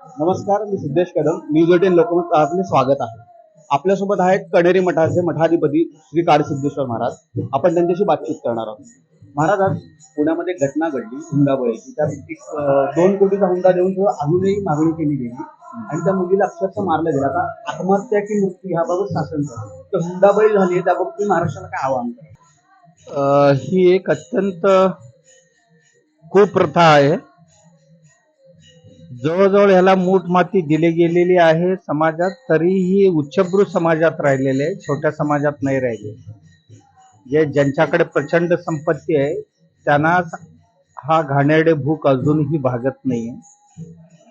नमस्कार, मी सिद्धेश कदम, न्यूज 18 लोकमत आपले स्वागत आहे. आपल्यासोबत आहेत कणेरी मठाचे मठाधिपती श्री काळसिद्धेश्वर महाराज. आपण त्यांच्याशी बातचीत करणार आहोत. महाराज, आज पुण्यामध्ये घटना घडली हुंडाबळीची. त्या एक 2 कोटीचा हुंडा देऊन सुद्धा अजूनही मागणी केली गेली आणि त्या मुलीला अक्षरशः मारलं गेलं. आता आत्महत्या की मृत्यू याबाबत शासन करतं. तर हुंडाबळी झाली त्याबाबत महाराष्ट्राला काय आवाहन करा? ही एक अत्यंत कुप्रथा आहे. जवळजवळ ह्याला मूठ माती दिली गेलेली आहे समाजात, तरीही उच्चभ्रू समाजात राहिलेले आहे, छोट्या समाजात नाही राहिले. ज्यांच्याकडे प्रचंड संपत्ती आहे त्यांना हा घाणेरडे भूक अजूनही भागत नाहीये.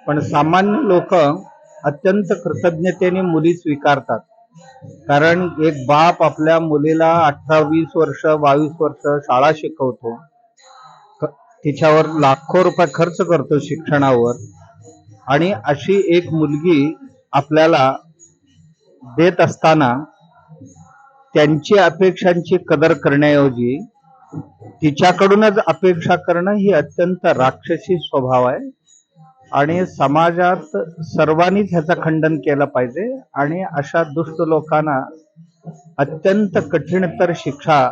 पण सामान्य लोक अत्यंत कृतज्ञतेने मुली स्वीकारतात. कारण एक बाप आपल्या मुलीला 18-20 वर्ष 22 वर्ष शाळा शिकवतो, तिच्यावर लाखो रुपये खर्च करतो शिक्षणावर, आणि अशी एक मुलगी आपल्याला देत असताना त्यांची अपेक्षांची कदर करण्याऐवजी तिच्याकडूनच अपेक्षा करणं ही अत्यंत राक्षसी स्वभाव आहे. आणि समाजात सर्वांनीच ह्याचं खंडन केलं पाहिजे आणि अशा दुष्ट लोकांना अत्यंत कठीणतर शिक्षा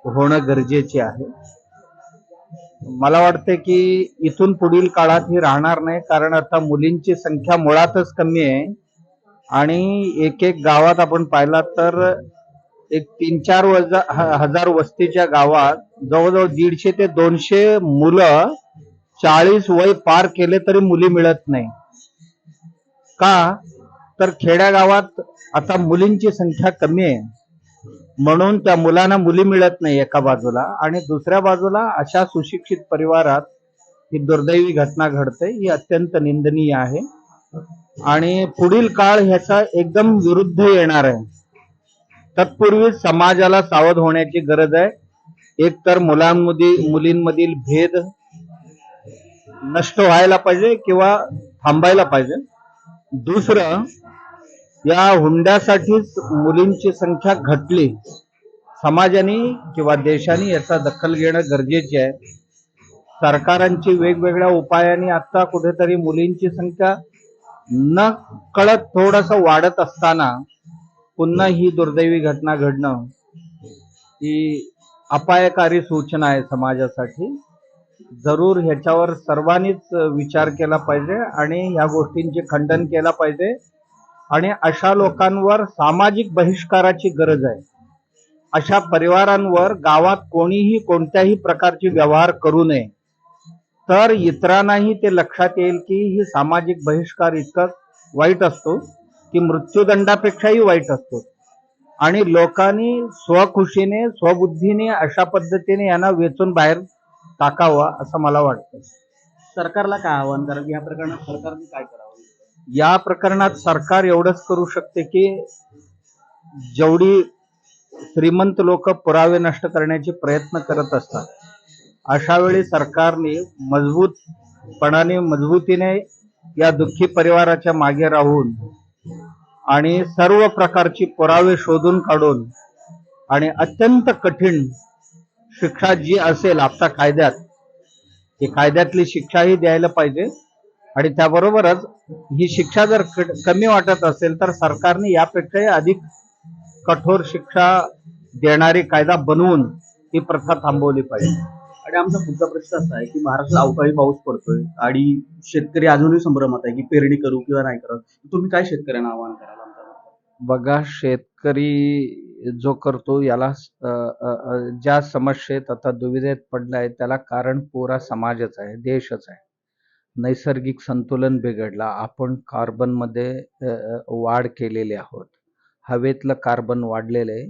होणं गरजेचे आहे. मला वाटते की इथून पुढील काळात ही राहणार नाही, कारण आता मुलींची संख्या मुळातच कमी आहे आणि एक एक गावात आपण पाहिला तर एक 3-4 हजार वस्तीच्या गावात जवळजवळ 150 ते 200 मुलं 40 वय पार केले तरी मुली मिळत नाही. का तर खेड्यागावात आता मुलींची संख्या कमी आहे, म्हणून त्या मुलांना मुली मिळत नाही एका बाजूला, आणि दुसऱ्या बाजूला अशा सुशिक्षित परिवारात ही दुर्दैवी घटना घडते. ही अत्यंत निंदनीय आहे आणि पुढील काळ ह्याचा एकदम विरुद्ध येणार आहे. तत्पूर्वी समाजाला सावध होण्याची गरज आहे. एक तर मुलींमधील भेद नष्ट व्हायला पाहिजे किंवा थांबायला पाहिजे. दुसरं, या हुंड्यासाठीच मुलींची संख्या घटली. समाजाने किंवा देशाने याचा दखल घेणं गरजेचे आहे. सरकारांची वेगवेगळ्या उपायांनी आता कुठेतरी मुलींची संख्या न कळत थोडस वाढत असताना पुन्हा ही दुर्दैवी घटना घडणं ही अपायकारी सूचना आहे समाजासाठी. जरूर ह्याच्यावर सर्वांनीच विचार केला पाहिजे आणि या गोष्टींचे खंडन केलं पाहिजे आणि अशा लोकांवर सामाजिक बहिष्काराची गरज आहे. अशा परिवारांवर गावात कोणीही कोणत्याही प्रकारचे व्यवहार करू नये, तर इतरांनाही ते लक्षात येईल की ही सामाजिक बहिष्कार इतका वाईट असतो की मृत्यूदंडापेक्षाही वाईट असतो. आणि लोकांनी स्वखुशीने स्वबुद्धीने अशा पद्धतीने यांना वेचून बाहेर टाकावं असं मला वाटतं. सरकारला काय आवाहन करा या प्रकरणात सरकारने काय करावं? या प्रकरणात सरकार एवढंच करू शकते की जेवढी श्रीमंत लोक पुरावे नष्ट करण्याचे प्रयत्न करत असतात, अशा वेळी सरकारने मजबूतीने या दुःखी परिवाराच्या मागे राहून आणि सर्व प्रकारची पुरावे शोधून काढून आणि अत्यंत कठीण शिक्षा जी असेल आता कायद्यात, ही कायद्यातली शिक्षाही द्यायला पाहिजे. आणि त्याबरोबरच ही शिक्षा जर कमी वाटत असेल तर सरकारने यापेक्षाही अधिक कठोर शिक्षा देणारी कायदा बनवून ही प्रथा थांबवली पाहिजे. आणि आमचा पुढचा प्रश्न असा आहे की महाराष्ट्रात अवकाळी पाऊस पडतोय आणि शेतकरी अजूनही संभ्रमात आहे की पेरणी करू किंवा नाही करू. तुम्ही काय शेतकऱ्यांना आवाहन कराल? बघा, शेतकरी जो करतो याला ज्या समस्येत आता दुविधेत पडलाय त्याला कारण पुरा समाजच आहे, देशच आहे. नैसर्गिक संतुलन बिघडला, आपण कार्बनमध्ये वाढ केलेली आहोत, हवेतलं कार्बन वाढलेलं आहे,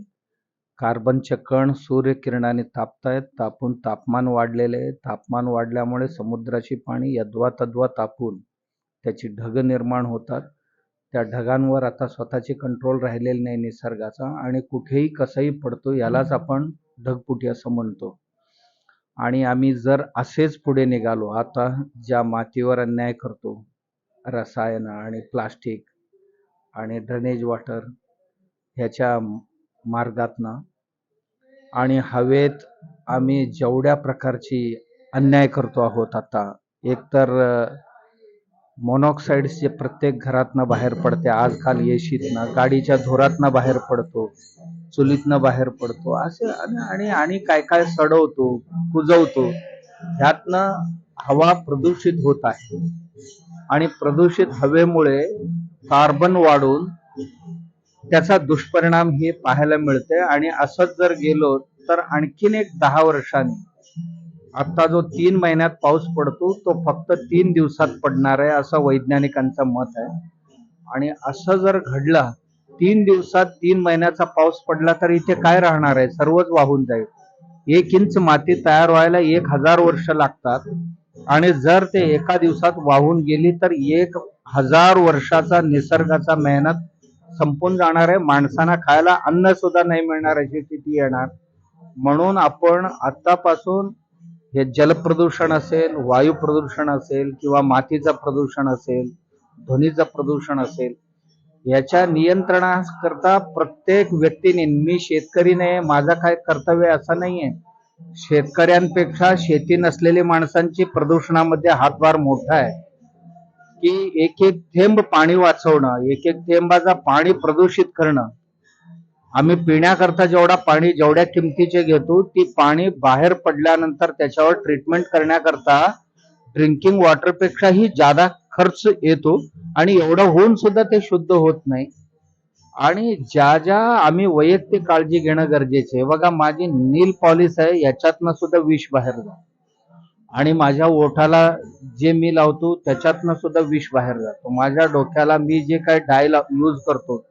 कार्बनचे कण सूर्यकिरणाने तापतायत, तापून तापमान वाढलेले आहे. तापमान वाढल्यामुळे समुद्राची पाणी यद्वा तद्वा तापून त्याची ढग निर्माण होतात. त्या ढगांवर आता स्वतःची कंट्रोल राहिलेली नाही निसर्गाचा आणि कुठेही कसंही पडतो, यालाच आपण ढगफुटी असं म्हणतो. आणि आम्ही जर असेच पुढे निघालो, आता ज्या मातीवर अन्याय करतो रसायन आणि प्लास्टिक आणि ड्रेनेज वॉटर ह्याच्या मार्गातनं, आणि हवेत आम्ही जेवढ्या प्रकारची अन्याय करतो आहोत आता, एकतर मोनॉक्साईड्स जे प्रत्येक घरातनं बाहेर पडते आजकाल, एशीतनं, गाडीच्या धुरातनं बाहेर पडतो, चुलीतनं बाहेर पडतो, असे आणि आणि काय काय सडवतो, कुजवतो, ह्यातनं हवा प्रदूषित होत आहे. आणि प्रदूषित हवेमुळे कार्बन वाढून त्याचा दुष्परिणाम हे पाहायला मिळते. आणि असंच जर गेलो तर आणखीन एक 10 वर्षांनी आता जो 3 महिन्यात पाऊस पडतो तो फक्त 3 दिवसात पडणार आहे, असं वैज्ञानिकांचं मत आहे. आणि असं जर घडलं, 3 दिवसात 3 महिन्याचा पाऊस पडला तर इथे काय राहणार आहे? सर्वच वाहून जाईल. 1 इंच माती तयार व्हायला 1000 वर्ष लागतात आणि जर ते एका दिवसात वाहून गेली तर 1000 वर्षाचा निसर्गाचा मेहनत संपून जाणार आहे. माणसांना खायला अन्न सुद्धा नाही मिळणार, अशी स्थिती येणार. म्हणून आपण आतापासून हे जलप्रदूषण असेल, वायू प्रदूषण असेल किंवा मातीचं प्रदूषण असेल, ध्वनीचं प्रदूषण असेल, याच्या नियंत्रणाकरता प्रत्येक व्यक्तीने, मी शेतकरी नाही, माझं काय कर्तव्य असं नाहीये, शेतकऱ्यांपेक्षा शेती नसलेली माणसांची प्रदूषणामध्ये हातभार मोठा आहे. की एक एक थेंब पाणी वाचवणं, एक एक थेंबाचा पाणी प्रदूषित करणं. आम्ही पिण्याकरता जेवढ्या किमतीचे घेतो, ती पाणी बाहेर पडल्यानंतर त्याच्यावर ट्रीटमेंट करण्याकरता ड्रिंकिंग वॉटरपेक्षाही जादा खर्च येतो आणि एवढं होऊन सुद्धा ते शुद्ध होत नाही. आणि ज्या आम्ही वैयक्तिक काळजी घेणं गरजेचे आहे. बघा, माझी नील पॉलिश आहे, याच्यातनं सुद्धा विष बाहेर जातं. आणि माझ्या ओठाला जे मी लावतो त्याच्यातनं सुद्धा विष बाहेर जातो. माझ्या डोक्याला मी जे काय डाय यूज करतो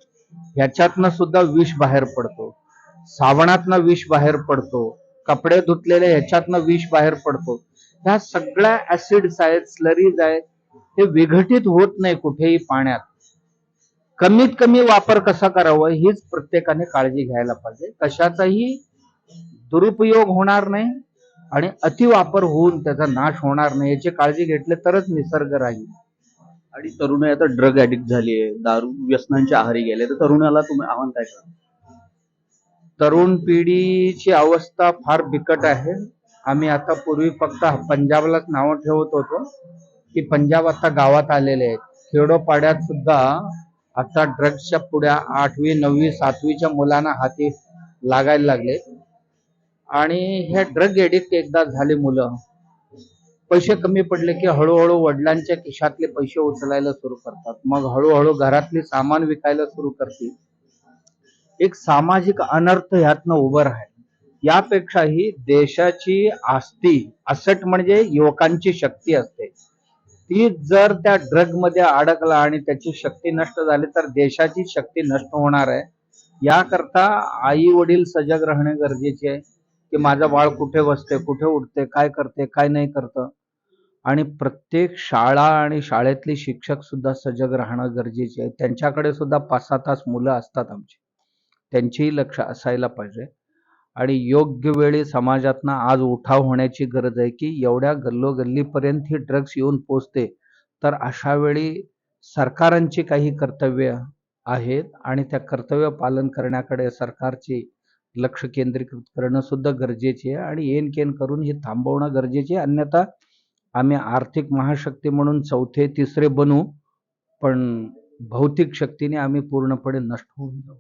ह्याच्यातनं सुद्धा विष बाहेर पडतो. साबणातनं विष बाहेर पडतो. कपडे धुतलेले ह्याच्यातनं विष बाहेर पडतो. ह्या सगळ्या ऍसिड्स आहेत, स्लरीज आहेत, हे विघटित होत नाही कुठेही पाण्यात. कमीत कमी वापर कसा करावा हीच प्रत्येकाने काळजी घ्यायला पाहिजे. कशाचाही दुरुपयोग होणार नाही आणि अतिवापर होऊन त्याचा नाश होणार नाही, याची काळजी घेतली तरच निसर्ग राहील. आणि तरुण आता ड्रग ऍडिक्ट झाली आहे, दारू व्यसनांच्या आहारी गेले, तर तरुणाला तुम्ही आव्हान काय करा? तरुण पिढीची अवस्था फार बिकट आहे. आम्ही आता पूर्वी फक्त पंजाबलाच नावं ठेवत होतो की पंजाब आता गावात आलेले आहेत. खेडोपाड्यात सुद्धा आता ड्रग्सच्या पुड्या 8वी 9वी 7वीच्या मुलांना हाती लागायला लागले. आणि ह्या ड्रग एडिक्ट एकदा झाले मुलं, पैसे कमी पडले की हळूहळू वडिलांच्या खिशातले पैसे उचलायला सुरू करतात. मग हळूहळू घरातली सामान विकायला सुरू करतील. एक सामाजिक अनर्थ ह्यातनं उभं राहील. यापेक्षाही देशाची आस्ती, असट म्हणजे युवकांची शक्ती असते, ती जर त्या ड्रग मध्ये अडकला आणि त्याची शक्ती नष्ट झाली तर देशाची शक्ती नष्ट होणार आहे. याकरता आई वडील सजग राहणे गरजेचे आहे की माझं बाळ कुठे बसते, कुठे उठते, काय करते, काय नाही करतं. आणि प्रत्येक शाळा आणि शाळेतले शिक्षक सुद्धा सजग राहणं गरजेचे आहे. त्यांच्याकडे सुद्धा 5-6 तास मुलं असतात आमची, त्यांचेही लक्ष असायला पाहिजे. आणि योग्य वेळी समाजातनं आज उठाव होण्याची गरज आहे की एवढ्या गल्लोगल्लीपर्यंत ही ड्रग्स येऊन पोचते, तर अशा वेळी सरकारांची काही कर्तव्य आहेत आणि त्या कर्तव्य पालन करण्याकडे सरकारचे लक्ष केंद्रीकृत करणं सुद्धा गरजेचे आहे. आणि येनकेन करून हे थांबवणं गरजेचे आहे. अन्यथा आम्ही आर्थिक महाशक्ती म्हणून 4थे 3रे बनू, पण भौतिक शक्तीने आम्ही पूर्णपणे नष्ट होऊन जाऊ.